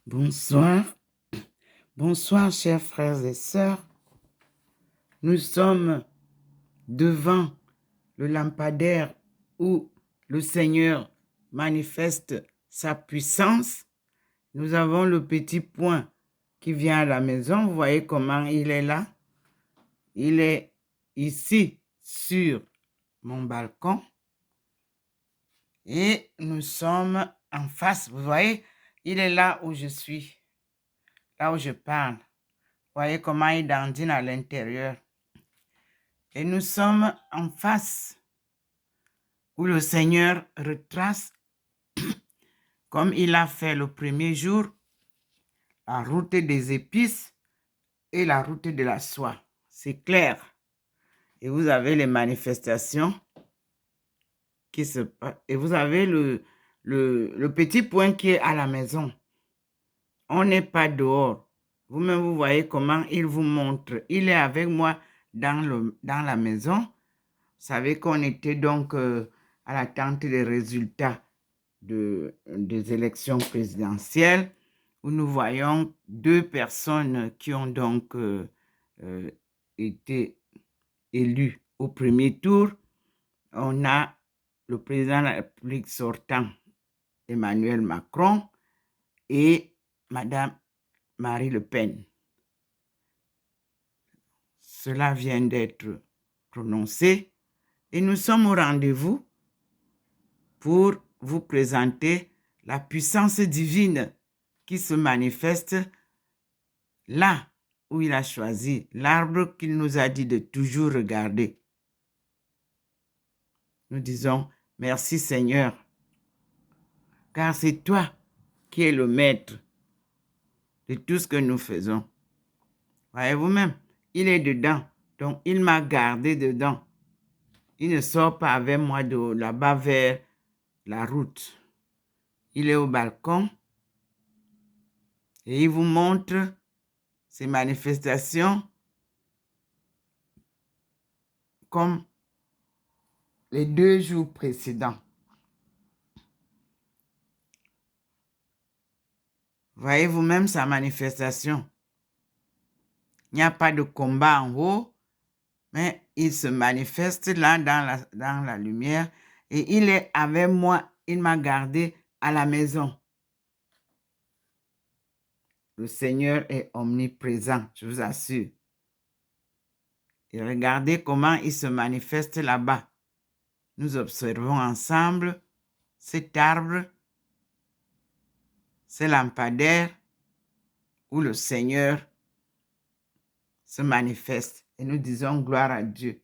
Bonsoir, bonsoir chers frères et sœurs. Nous sommes devant le lampadaire où le Seigneur manifeste sa puissance. Nous avons le petit point qui vient à la maison. Vous voyez comment il est là. Il est ici sur mon balcon. Et nous sommes en face. Vous voyez, il est là où je suis, là où je parle. Vous voyez comment il dandine à l'intérieur. Et nous sommes en face où le Seigneur retrace, comme il a fait le premier jour, la route des épices et la route de la soie. C'est clair. Et vous avez les manifestations qui se passent. Et vous avez le petit point qui est à la maison. On n'est pas dehors. Vous-même, vous voyez comment il vous montre. Il est avec moi dans la maison. Vous savez qu'on était donc à l'attente des résultats des élections présidentielles où nous voyons deux personnes qui ont donc été élues au premier tour. On a le président de la République sortant, Emmanuel Macron, et Madame Marie Le Pen. Cela vient d'être prononcé et nous sommes au rendez-vous pour vous présenter la puissance divine qui se manifeste là où il a choisi, l'arbre qu'il nous a dit de toujours regarder. Nous disons merci Seigneur, car c'est toi qui es le maître de tout ce que nous faisons. Voyez vous-même, il est dedans, donc il m'a gardé dedans. Il ne sort pas avec moi de là-bas vers la route. Il est au balcon et il vous montre ces manifestations comme les 2 jours précédents. Voyez vous-même sa manifestation. Il n'y a pas de combat en haut, mais il se manifeste là dans la lumière et il est avec moi. Il m'a gardé à la maison. Le Seigneur est omniprésent, je vous assure. Et regardez comment il se manifeste là-bas. Nous observons ensemble cet arbre, ce lampadaire où le Seigneur se manifeste. Et nous disons gloire à Dieu.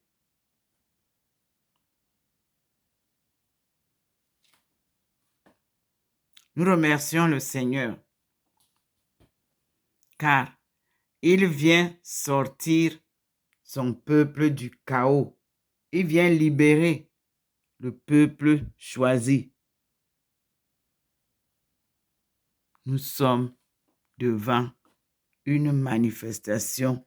Nous remercions le Seigneur car il vient sortir son peuple du chaos. Il vient libérer le peuple choisi. Nous sommes devant une manifestation.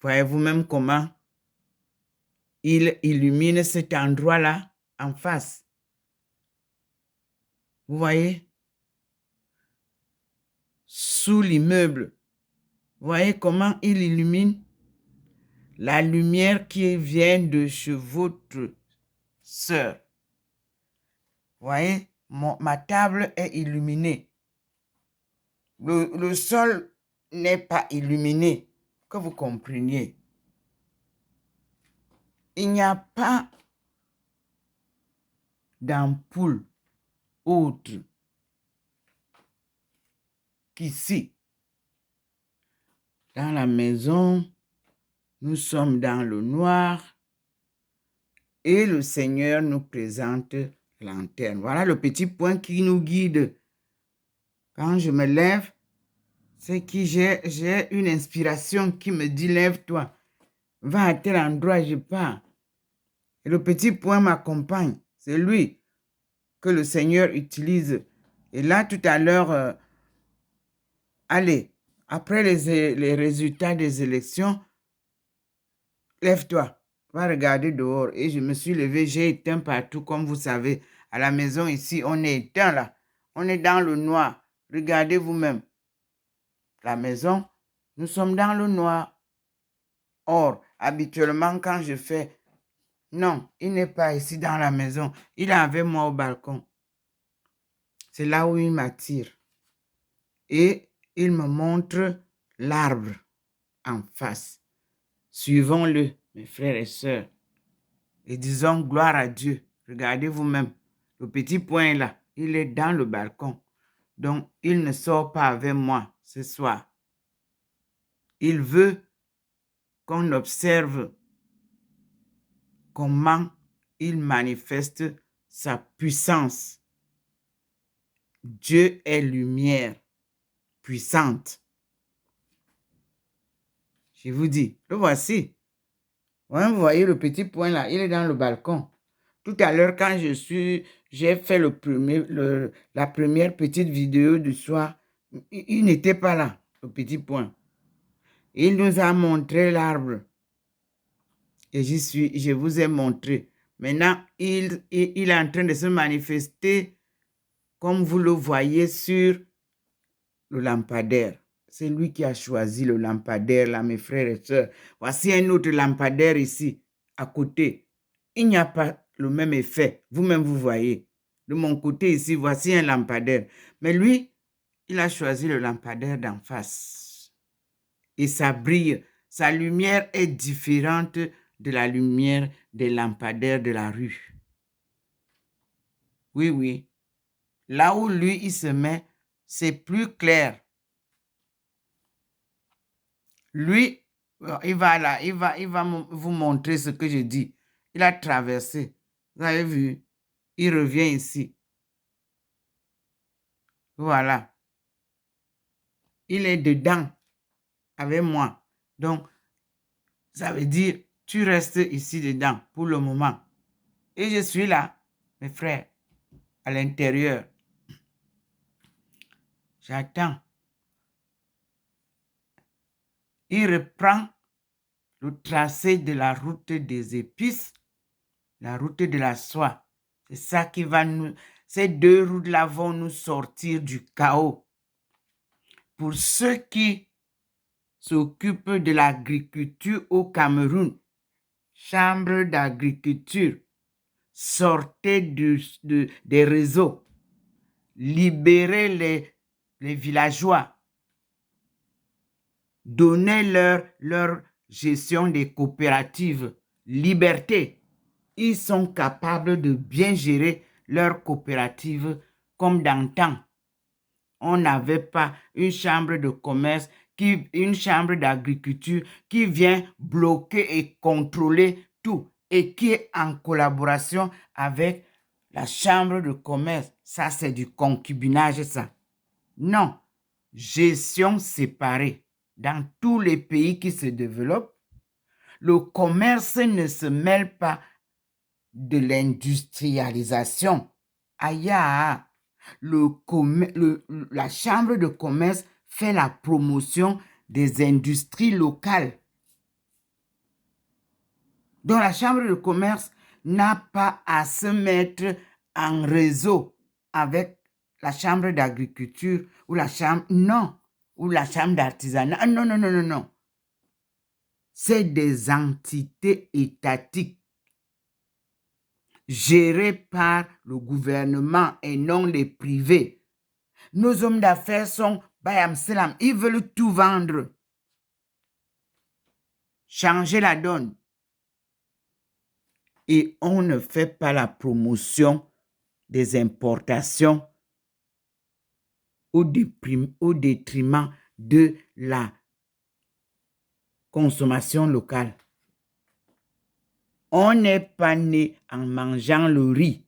Voyez-vous même comment il illumine cet endroit-là en face. Vous voyez? Sous l'immeuble. Vous voyez comment il illumine? La lumière qui vient de chez votre sœur. Vous voyez? Ma table est illuminée. Le sol n'est pas illuminé. Que vous compreniez. Il n'y a pas d'ampoule autre qu'ici. Dans la maison, nous sommes dans le noir et le Seigneur nous présente la lanterne. Voilà le petit point qui nous guide. Quand je me lève, c'est que j'ai une inspiration qui me dit lève-toi, va à tel endroit, je pars. Et le petit point m'accompagne. C'est lui que le Seigneur utilise. Et là, tout à l'heure, allez, après les résultats des élections, lève-toi, va regarder dehors. Et je me suis levé, j'ai éteint partout, comme vous savez, À la maison ici, on est éteint là. On est dans le noir. Regardez vous-même. La maison, nous sommes dans le noir. Or, habituellement, quand je fais... Non, il n'est pas ici dans la maison. Il est avec moi au balcon. C'est là où il m'attire. Et il me montre l'arbre en face. Suivons-le, mes frères et sœurs. Et disons gloire à Dieu. Regardez vous-même. Le petit point là, il est dans le balcon. Donc, il ne sort pas avec moi ce soir. Il veut qu'on observe comment il manifeste sa puissance. Dieu est lumière puissante. Je vous dis, le voici. Ouais, vous voyez le petit point là, il est dans le balcon. Tout à l'heure, quand j'ai fait la première petite vidéo du soir, il n'était pas là, le petit point. Il nous a montré l'arbre. Et je vous ai montré. Maintenant, il est en train de se manifester comme vous le voyez sur le lampadaire. C'est lui qui a choisi le lampadaire, là, mes frères et sœurs. Voici un autre lampadaire ici, à côté. Il n'y a pas le même effet. Vous-même, vous voyez. De mon côté ici, voici un lampadaire. Mais lui, il a choisi le lampadaire d'en face. Et ça brille. Sa lumière est différente de la lumière des lampadaires de la rue. Oui, oui. Là où lui, il se met, c'est plus clair. Lui, il va là, il va vous montrer ce que je dis. Il a traversé. Vous avez vu? Il revient ici. Voilà. Il est dedans avec moi. Donc, ça veut dire, tu restes ici dedans pour le moment. Et je suis là, mes frères, à l'intérieur. J'attends. Il reprend le tracé de la route des épices, la route de la soie. C'est ça qui va nous... Ces deux routes-là vont nous sortir du chaos. Pour ceux qui s'occupent de l'agriculture au Cameroun, chambre d'agriculture, sortez des réseaux, libérez les villageois, donnez leur gestion des coopératives, liberté. Ils sont capables de bien gérer leur coopérative comme d'antan. On n'avait pas une chambre de commerce, une chambre d'agriculture qui vient bloquer et contrôler tout et qui est en collaboration avec la chambre de commerce. Ça, c'est du concubinage, ça. Non, gestion séparée. Dans tous les pays qui se développent, le commerce ne se mêle pas de l'industrialisation. Aïe, la chambre de commerce fait la promotion des industries locales. Donc la chambre de commerce n'a pas à se mettre en réseau avec la chambre d'agriculture ou la chambre, non, ou la chambre d'artisanat. Non, non, non, non, non. C'est des entités étatiques gérées par le gouvernement et non les privés. Nos hommes d'affaires sont Bayam Selam, ils veulent tout vendre. Changer la donne. Et on ne fait pas la promotion des importations au détriment de la consommation locale. On n'est pas né en mangeant le riz.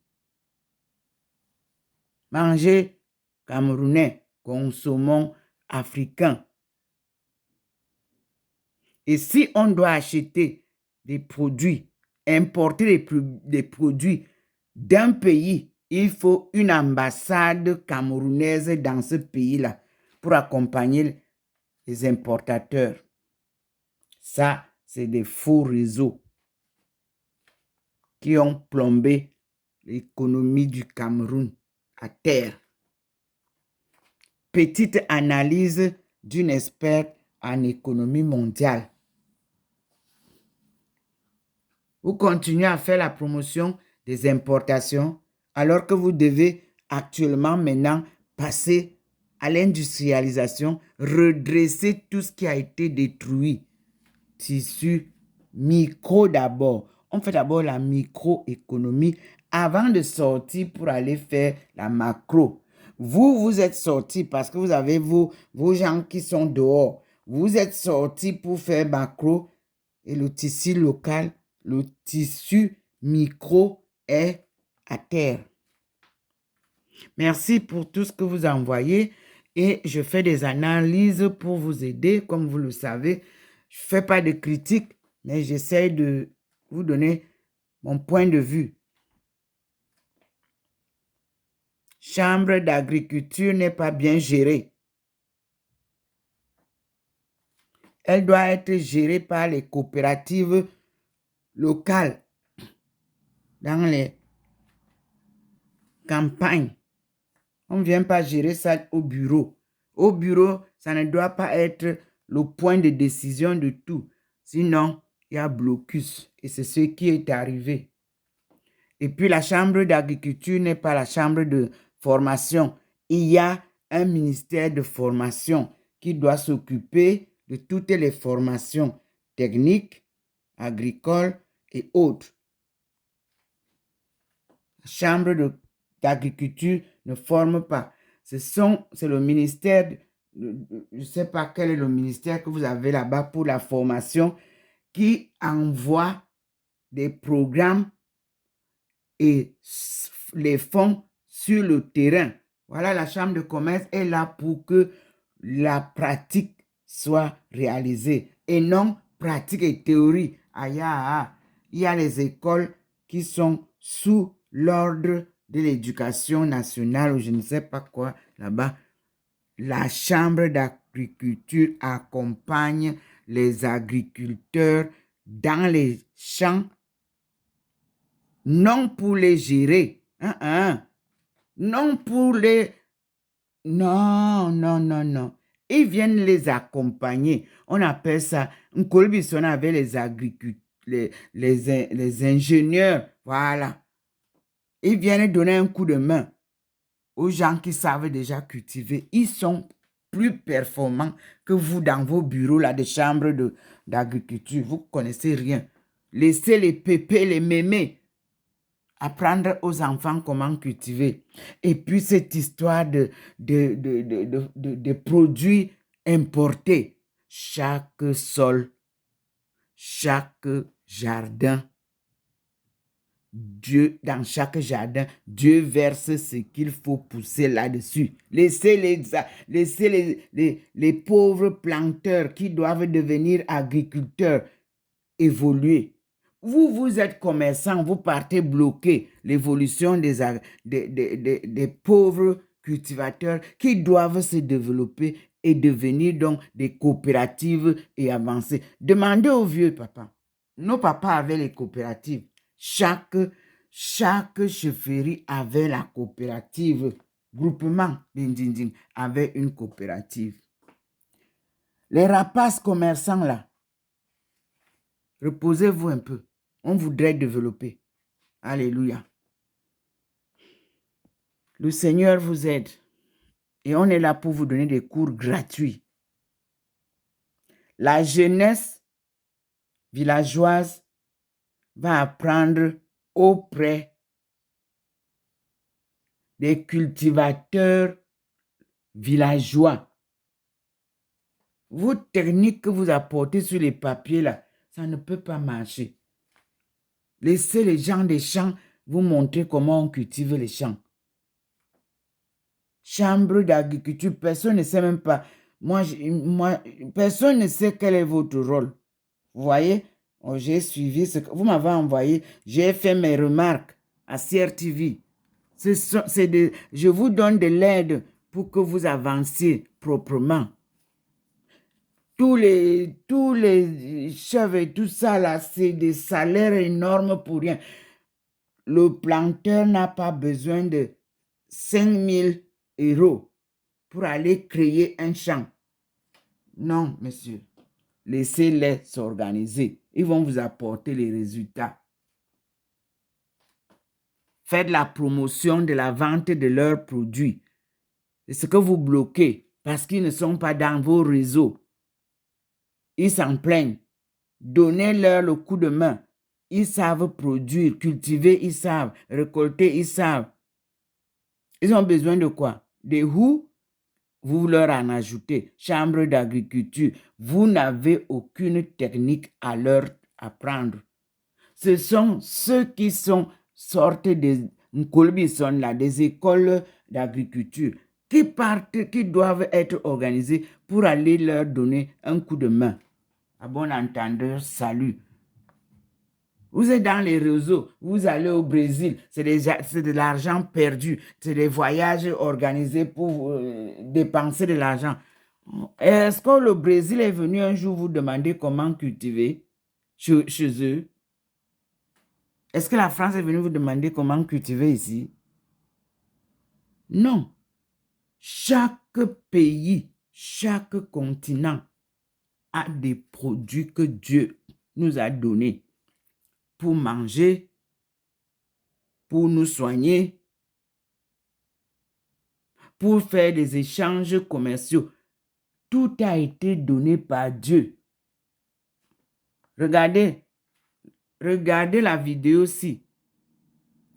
Manger camerounais, consommons africain. Et si on doit acheter des produits, importer des produits d'un pays, il faut une ambassade camerounaise dans ce pays-là pour accompagner les importateurs. Ça, c'est des faux réseaux qui ont plombé l'économie du Cameroun à terre. Petite analyse d'une experte en économie mondiale. Vous continuez à faire la promotion des importations alors que vous devez actuellement maintenant passer à l'industrialisation, redresser tout ce qui a été détruit. Tissu micro d'abord. On fait d'abord la microéconomie avant de sortir pour aller faire la macro. Vous êtes sortis parce que vous avez vos gens qui sont dehors. Vous êtes sortis pour faire macro et le tissu local, le tissu micro est à terre. Merci pour tout ce que vous envoyez et je fais des analyses pour vous aider, comme vous le savez. Je ne fais pas de critique, mais j'essaie de vous donner mon point de vue. Chambre d'agriculture n'est pas bien gérée. Elle doit être gérée par les coopératives locales dans les campagnes. On ne vient pas gérer ça au bureau. Au bureau, ça ne doit pas être le point de décision de tout. Sinon, il y a blocus. Et c'est ce qui est arrivé. Et puis, la chambre d'agriculture n'est pas la chambre de formation. Il y a un ministère de formation qui doit s'occuper de toutes les formations techniques, agricoles et autres. La chambre d'agriculture ne forme pas. C'est le ministère, je ne sais pas quel est le ministère que vous avez là-bas pour la formation, qui envoie des programmes et les fonds sur le terrain. Voilà, la chambre de commerce est là pour que la pratique soit réalisée et non pratique et théorie. Il y a les écoles qui sont sous l'ordre de l'éducation nationale ou je ne sais pas quoi là-bas. La chambre d'agriculture accompagne les agriculteurs dans les champs, non pour les gérer, non pour les... Non. Ils viennent les accompagner. On appelle ça, un colbisson avec les agriculteurs, les ingénieurs, voilà. Ils viennent donner un coup de main aux gens qui savent déjà cultiver. Ils sont plus performants que vous dans vos bureaux là, de chambre d'agriculture. Vous ne connaissez rien. Laissez les pépés, les mémés apprendre aux enfants comment cultiver. Et puis cette histoire de produits importés. Chaque sol, chaque jardin, dans chaque jardin, Dieu verse ce qu'il faut pousser là-dessus. Laissez les pauvres planteurs qui doivent devenir agriculteurs évoluer. Vous êtes commerçant, vous partez bloquer l'évolution des pauvres cultivateurs qui doivent se développer et devenir donc des coopératives et avancer. Demandez aux vieux papas. Nos papas avaient les coopératives. Chaque chefferie avait la coopérative. Groupement avait une coopérative. Les rapaces commerçants là, reposez-vous un peu. On voudrait développer. Alléluia. Le Seigneur vous aide. Et on est là pour vous donner des cours gratuits. La jeunesse villageoise va apprendre auprès des cultivateurs villageois. Vos techniques que vous apportez sur les papiers là, ça ne peut pas marcher. Laissez les gens des champs vous montrer comment on cultive les champs. Chambre d'agriculture, personne ne sait même pas. Personne ne sait quel est votre rôle. Vous voyez, j'ai suivi ce que vous m'avez envoyé. J'ai fait mes remarques à CRTV. Je vous donne de l'aide pour que vous avanciez proprement. Tous les chefs et tout ça là, c'est des salaires énormes pour rien. le planteur n'a pas besoin de 5 000 € pour aller créer un champ. Non, monsieur. Laissez-les s'organiser. Ils vont vous apporter les résultats. Faites la promotion de la vente de leurs produits. C'est ce que vous bloquez parce qu'ils ne sont pas dans vos réseaux. Ils s'en plaignent. Donnez-leur le coup de main. Ils savent produire, cultiver, ils savent récolter, ils savent. Ils ont besoin de quoi? Des houes, vous leur en ajoutez. Chambre d'agriculture, vous n'avez aucune technique à leur apprendre. Ce sont ceux qui sortent des des écoles d'agriculture, qui doivent être organisés pour aller leur donner un coup de main. À bon entendeur, salut. Vous êtes dans les réseaux, vous allez au Brésil, c'est de l'argent perdu, c'est des voyages organisés pour dépenser de l'argent. Est-ce que le Brésil est venu un jour vous demander comment cultiver chez eux? Est-ce que la France est venue vous demander comment cultiver ici? Non. Chaque pays, chaque continent a des produits que Dieu nous a donnés pour manger, pour nous soigner, pour faire des échanges commerciaux. Tout a été donné par Dieu. Regardez la vidéo-ci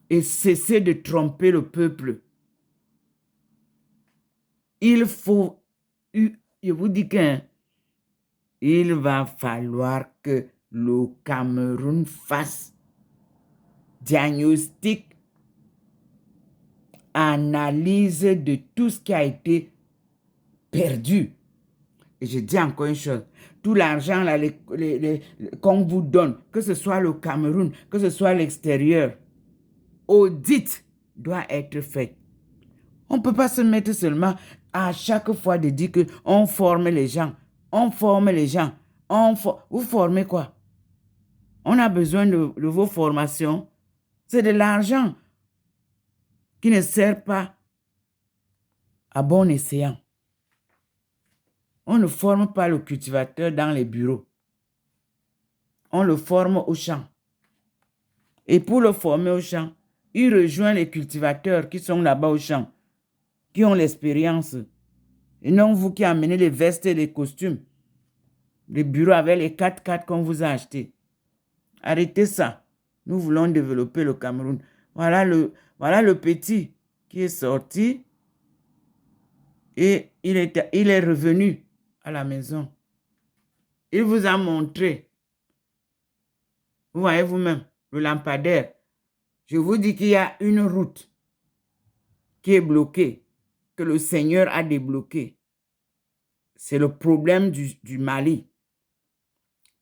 et cessez de tromper le peuple. Il faut, je vous dis qu'il va falloir que le Cameroun fasse diagnostic, analyse de tout ce qui a été perdu. Et je dis encore une chose, tout l'argent qu'on vous donne, que ce soit le Cameroun, que ce soit l'extérieur, audit doit être fait. On ne peut pas se mettre seulement à chaque fois de dire qu'on forme les gens. On forme les gens. Vous formez quoi? On a besoin de vos formations. C'est de l'argent qui ne sert pas à bon escient. On ne forme pas le cultivateur dans les bureaux. On le forme au champ. Et pour le former au champ, il rejoint les cultivateurs qui sont là-bas au champ, qui ont l'expérience. Et non vous qui amenez les vestes et les costumes, les bureaux avec les 4x4 qu'on vous a achetés. Arrêtez ça. Nous voulons développer le Cameroun. Voilà le petit qui est sorti et il est revenu à la maison. Il vous a montré. Vous voyez vous-même, le lampadaire. Je vous dis qu'il y a une route qui est bloquée, que le Seigneur a débloquée. C'est le problème du Mali.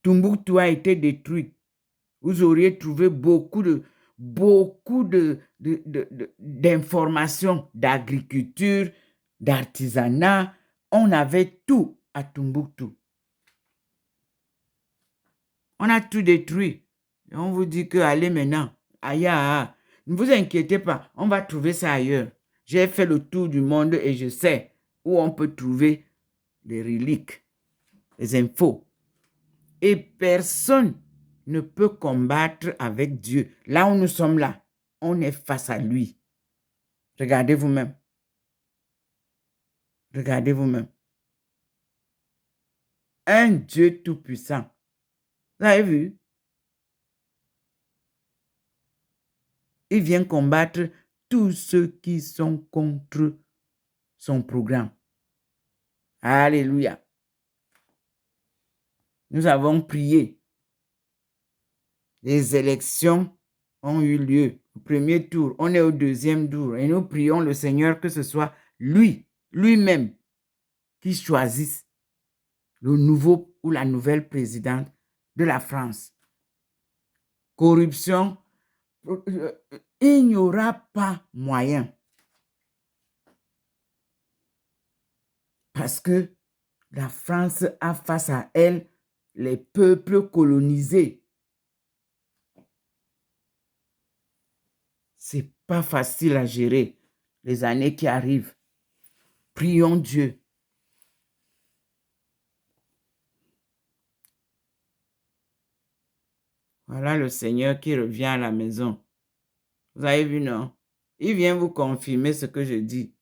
Tombouctou a été détruit. Vous auriez trouvé beaucoup d'informations d'agriculture, d'artisanat. On avait tout à Tombouctou. On a tout détruit. Et on vous dit que allez maintenant, ailleurs. Ne vous inquiétez pas, on va trouver ça ailleurs. J'ai fait le tour du monde et je sais où on peut trouver les reliques, les infos. Et personne ne peut combattre avec Dieu. Là où nous sommes là, on est face à lui. Regardez vous-même. Regardez vous-même. Un Dieu tout-puissant. Vous avez vu? Il vient combattre tous ceux qui sont contre son programme. Alléluia. Nous avons prié. Les élections ont eu lieu au premier tour. On est au deuxième tour. Et nous prions le Seigneur que ce soit lui-même, qui choisisse le nouveau ou la nouvelle présidente de la France. Corruption, il n'y aura pas moyen. Parce que la France a face à elle les peuples colonisés. pas facile à gérer les années qui arrivent. Prions Dieu. Voilà le Seigneur qui revient à la maison. Vous avez vu, non? Il vient vous confirmer ce que je dis.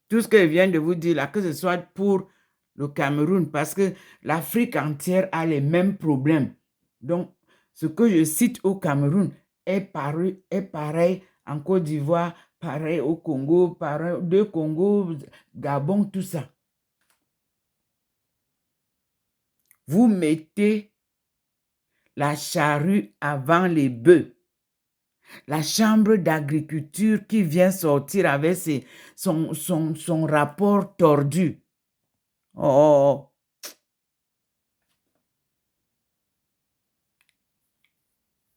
Tout ce que je viens de vous dire là, que ce soit pour le Cameroun, parce que l'Afrique entière a les mêmes problèmes. Donc, ce que je cite au Cameroun est pareil en Côte d'Ivoire, pareil au Congo, pareil de Congo, Gabon, tout ça. Vous mettez la charrue avant les bœufs. La chambre d'agriculture qui vient sortir avec son rapport tordu. Oh!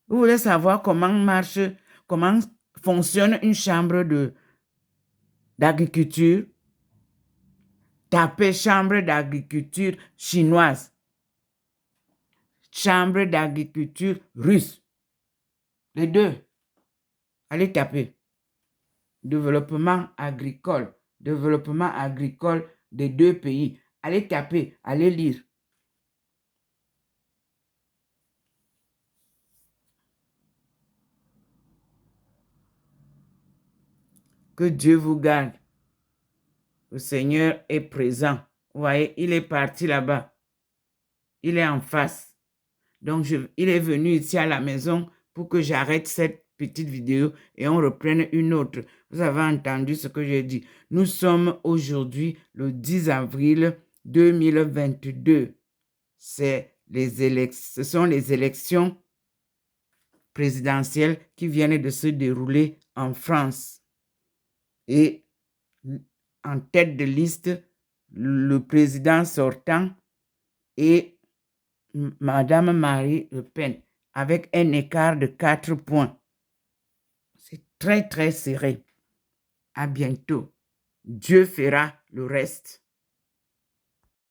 Vous voulez savoir comment fonctionne une chambre d'agriculture? Tapez chambre d'agriculture chinoise. Chambre d'agriculture russe. Les deux. Allez taper. Développement agricole des deux pays. Allez taper, allez lire. Que Dieu vous garde. Le Seigneur est présent. Vous voyez, il est parti là-bas. Il est en face. Donc, il est venu ici à la maison pour que j'arrête cette petite vidéo et on reprenne une autre. Vous avez entendu ce que j'ai dit. Nous sommes aujourd'hui le 10 avril 2022. Ce sont les élections présidentielles qui viennent de se dérouler en France. Et en tête de liste, le président sortant est Madame Marie Le Pen, avec un écart de 4 points. C'est très, très serré. À bientôt. Dieu fera le reste.